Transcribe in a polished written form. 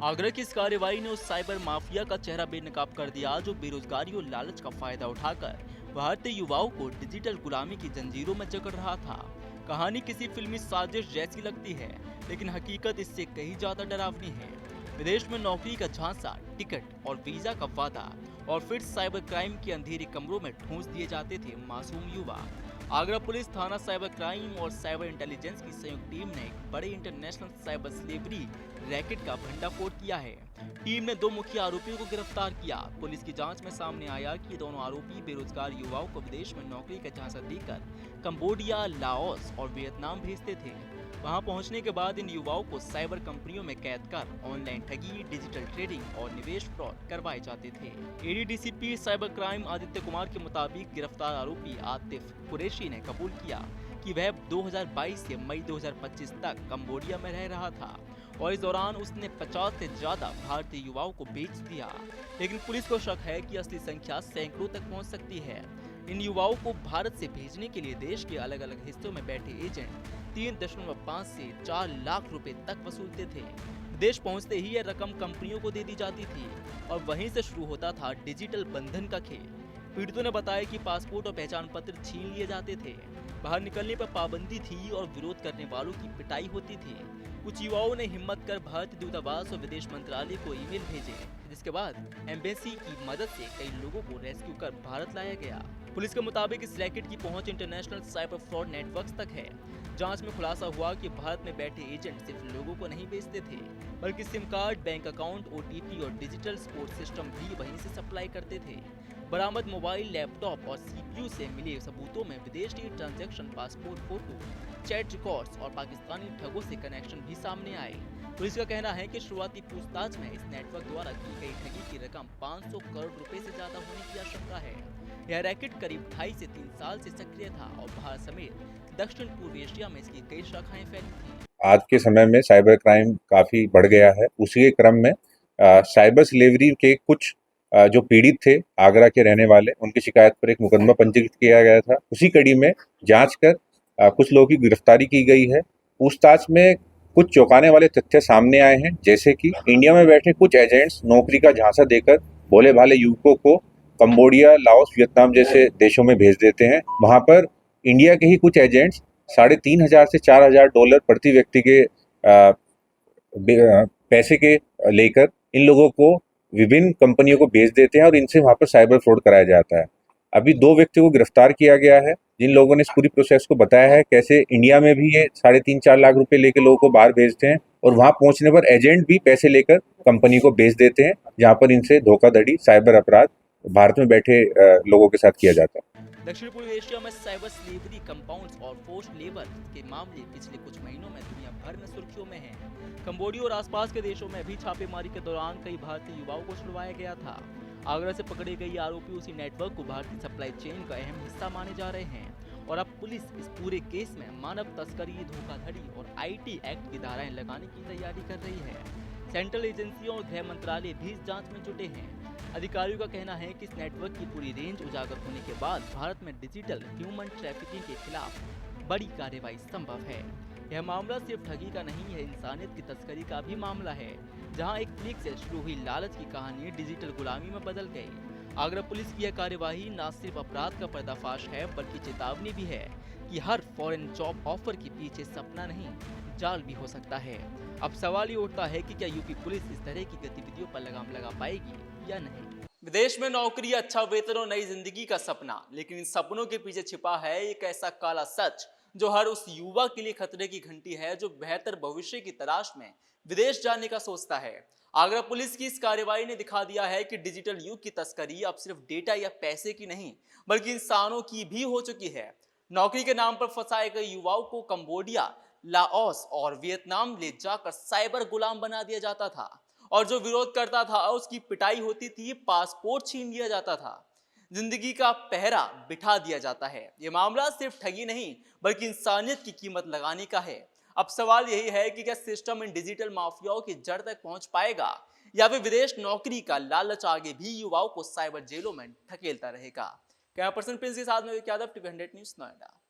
आगरा की इस कार्रवाई ने उस साइबर माफिया का चेहरा बेनकाब कर दिया जो बेरोजगारी और लालच का फायदा उठाकर भारतीय युवाओं को डिजिटल गुलामी की जंजीरों में जकड़ रहा था। कहानी किसी फिल्मी साजिश जैसी लगती है, लेकिन हकीकत इससे कहीं ज्यादा डरावनी है। विदेश में नौकरी का झांसा, टिकट और वीजा का वादा, और फिर साइबर क्राइम के अंधेरे कमरों में ठूंस दिए जाते थे मासूम युवा। आगरा पुलिस थाना साइबर क्राइम और साइबर इंटेलिजेंस की संयुक्त टीम ने एक बड़े इंटरनेशनल साइबर स्लेवरी रैकेट का भंडाफोड़ किया है। टीम ने 2 मुख्य आरोपियों को गिरफ्तार किया। पुलिस की जांच में सामने आया कि दोनों आरोपी बेरोजगार युवाओं को विदेश में नौकरी का झांसा देकर कंबोडिया, लाओस और वियतनाम भेजते थे। वहां पहुंचने के बाद इन युवाओं को साइबर कंपनियों में कैद कर ऑनलाइन ठगी, डिजिटल ट्रेडिंग और निवेश फ्रॉड करवाए जाते थे। एडीडीसीपी साइबर क्राइम आदित्य कुमार के मुताबिक गिरफ्तार आरोपी आतिफ कुरैशी ने कबूल किया कि वह 2022 से मई 2025 तक कंबोडिया में रह रहा था और इस दौरान उसने 50 से ज्यादा भारतीय युवाओं को बेच दिया। लेकिन पुलिस को शक है कि असली संख्या सैकड़ों तक पहुंच सकती है। इन युवाओं को भारत से भेजने के लिए देश के अलग अलग हिस्सों में बैठे एजेंट 3.5 से 4 लाख रुपए तक वसूलते थे। विदेश पहुंचते ही यह रकम कंपनियों को दे दी जाती थी और वहीं से शुरू होता था डिजिटल बंधन का खेल। पीड़ितों ने बताया कि पासपोर्ट और पहचान पत्र छीन लिए जाते थे, बाहर निकलने पर पाबंदी थी और विरोध करने वालों की पिटाई होती थी। कुछ युवाओं ने हिम्मत कर भारतीय दूतावास और विदेश मंत्रालय को ईमेल भेजे, जिसके बाद एम्बेसी की मदद से कई लोगों को रेस्क्यू कर भारत लाया गया। पुलिस के मुताबिक इस रैकेट की पहुंच इंटरनेशनल साइबर फ्रॉड नेटवर्क्स तक है। जांच में खुलासा हुआ कि भारत में बैठे एजेंट सिर्फ लोगों को नहीं बेचते थे, बल्कि SIM card, bank account, OTP और डिजिटल सपोर्ट सिस्टम भी वहीं से सप्लाई करते थे। बरामद मोबाइल, लैपटॉप और सीपीयू से मिले सबूतों में विदेशी transaction, passport photo, chat records और पाकिस्तानी ठगों से कनेक्शन भी सामने आए। पुलिस का कहना है कि शुरुआती पूछताछ में इस नेटवर्क द्वारा की गई ठगी की रकम 500 करोड़ रुपए से ज्यादा होने की आशंका है। यह रैकेट करीब 2.5 से 3 साल से सक्रिय था और भारत समेत दक्षिण पूर्व एशिया में इसकी कई शाखाएं फैली थी। आज के समय में साइबर क्राइम काफ़ी बढ़ गया है। उसी के क्रम में साइबर स्लेवरी के कुछ जो पीड़ित थे, आगरा के रहने वाले, उनकी शिकायत पर एक मुकदमा पंजीकृत किया गया था। उसी कड़ी में जांच कर कुछ लोगों की गिरफ्तारी की गई है। पूछताछ में कुछ चौंकाने वाले तथ्य सामने आए हैं, जैसे कि इंडिया में बैठे कुछ एजेंट्स नौकरी का झांसा देकर भोले-भाले युवकों को कंबोडिया, लाओस, वियतनाम जैसे देशों में भेज देते हैं। वहाँ पर इंडिया के ही कुछ एजेंट्स $3,500 से $4,000 प्रति व्यक्ति के पैसे के लेकर इन लोगों को विभिन्न कंपनियों को बेच देते हैं और इनसे वहाँ पर साइबर फ्रॉड कराया जाता है। अभी 2 व्यक्तियों को गिरफ्तार किया गया है, जिन लोगों ने इस पूरी प्रोसेस को बताया है, कैसे इंडिया में भी ये 3.5-4 लाख रुपए लेकर लोगों को बाहर भेजते हैं और वहाँ पहुँचने पर एजेंट भी पैसे लेकर कंपनी को बेच देते हैं, जहाँ पर इनसे धोखाधड़ी, साइबर अपराध भारत में बैठे लोगों के साथ किया जाता है। दक्षिण पूर्व एशिया में साइबर स्लेवरी, कंपाउंड्स और फोर्स्ड लेबर के मामले पिछले कुछ महीनों में दुनिया भर में सुर्खियों में हैं। कंबोडिया और आसपास के देशों में भी छापेमारी के दौरान कई भारतीय युवाओं को छुड़वाया गया था। आगरा से पकड़े गए आरोपी उसी नेटवर्क को भारतीय सप्लाई चेन का अहम हिस्सा माने जा रहे हैं और अब पुलिस इस पूरे केस में मानव तस्करी, धोखाधड़ी और आईटी एक्ट की धाराएं लगाने की तैयारी कर रही है। सेंट्रल एजेंसियों और गृह मंत्रालय भी इस जांच में जुटे हैं। अधिकारियों का कहना है कि इस नेटवर्क की पूरी रेंज उजागर होने के बाद भारत में डिजिटल ह्यूमन ट्रैफिकिंग के खिलाफ बड़ी कार्रवाई संभव है। यह मामला सिर्फ ठगी का नहीं है, इंसानियत की तस्करी का भी मामला है, जहां एक क्लिक से शुरू हुई लालच की कहानी डिजिटल गुलामी में बदल गई। आगरा पुलिस की यह कार्यवाही न सिर्फ अपराध का पर्दाफाश है, बल्कि चेतावनी भी है कि हर फॉरेन जॉब ऑफर के पीछे सपना नहीं, जाल भी हो सकता है। अब सवाल ये उठता है कि क्या यूपी पुलिस इस तरह की गतिविधियों पर लगाम लगा पाएगी या नहीं। विदेश में नौकरी, अच्छा वेतन और नई जिंदगी का सपना, लेकिन इन सपनों के पीछे छिपा है एक ऐसा काला सच जो हर उस युवा के लिए खतरे की घंटी है जो बेहतर भविष्य की तलाश में विदेश जाने का सोचता है। आगरा पुलिस की इस कार्रवाई ने दिखा दिया है कि डिजिटल युग की तस्करी अब सिर्फ डेटा या पैसे की नहीं, बल्कि इंसानों की भी हो चुकी है। नौकरी के नाम पर फंसाए गए युवाओं को कंबोडिया, लाओस और वियतनाम ले जाकर साइबर गुलाम बना दिया जाता था और जो विरोध करता था उसकी पिटाई होती थी, पासपोर्ट छीन लिया जाता था, जिंदगी का पहरा बिठा दिया जाता है। ये मामला सिर्फ ठगी नहीं, बल्कि इंसानियत की कीमत लगाने का है। अब सवाल यही है कि क्या सिस्टम इन डिजिटल माफियाओं की जड़ तक पहुंच पाएगा या फिर विदेश नौकरी का लालच आगे भी युवाओं को साइबर जेलों में धकेलता रहेगा। कैमरा पर्सन प्रिंस के साथ में यादव, टीवी 100 न्यूज़, नोएडा।